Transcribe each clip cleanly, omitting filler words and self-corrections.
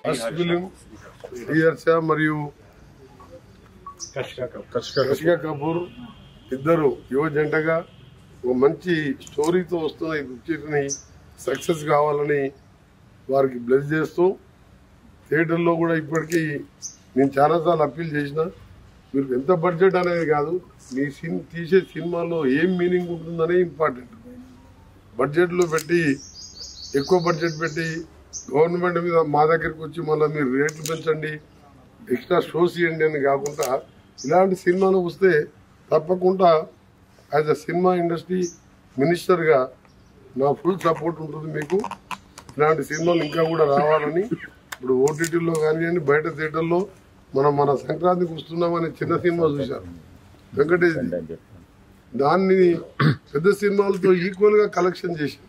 First film Sriharsha మరియు కషికా కపూర్ ఇద్దరు యువ జంటగా ఒక మంచి స్టోరీతో వస్తున్న ఈ పిక్చర్ని సక్సెస్ కావాలని వారికి బ్లెస్ చేస్తూ థియేటర్లో కూడా ఇప్పటికీ నేను చాలాసార్లు అప్పీల్ చేసిన మీరు ఎంత బడ్జెట్ అనేది కాదు మీ తీసే సినిమాలో ఏం మీనింగ్ ఉంటుందనే ఇంపార్టెంట్. బడ్జెట్లో పెట్టి ఎక్కువ బడ్జెట్ పెట్టి గవర్నమెంట్ మీద మా దగ్గరికి వచ్చి మళ్ళీ మీరు రేట్లు పెంచండి ఎక్స్ట్రా షోస్ ఇవ్వండి అని కాకుండా ఇలాంటి సినిమాలు వస్తే తప్పకుండా యాజ్ అ సినిమా ఇండస్ట్రీ మినిస్టర్గా నా ఫుల్ సపోర్ట్ ఉంటుంది మీకు. ఇలాంటి సినిమాలు ఇంకా కూడా రావాలని ఇప్పుడు ఓటీటీలో కానివ్వండి బయట థియేటర్లో మన సంక్రాంతికి వస్తున్నామని చిన్న సినిమా చూశారు వెంకటేష్, దాన్ని పెద్ద సినిమాలతో ఈక్వల్గా కలెక్షన్ చేసింది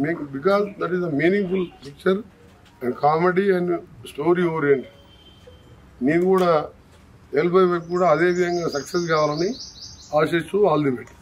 మీకు. Because that is a meaningful picture and comedy and story oriented. నేను కూడా ఎల్బై వైపు కూడా అదే విధంగా సక్సెస్ కావాలని ఆశిస్తూ ఆల్ ది బెస్ట్.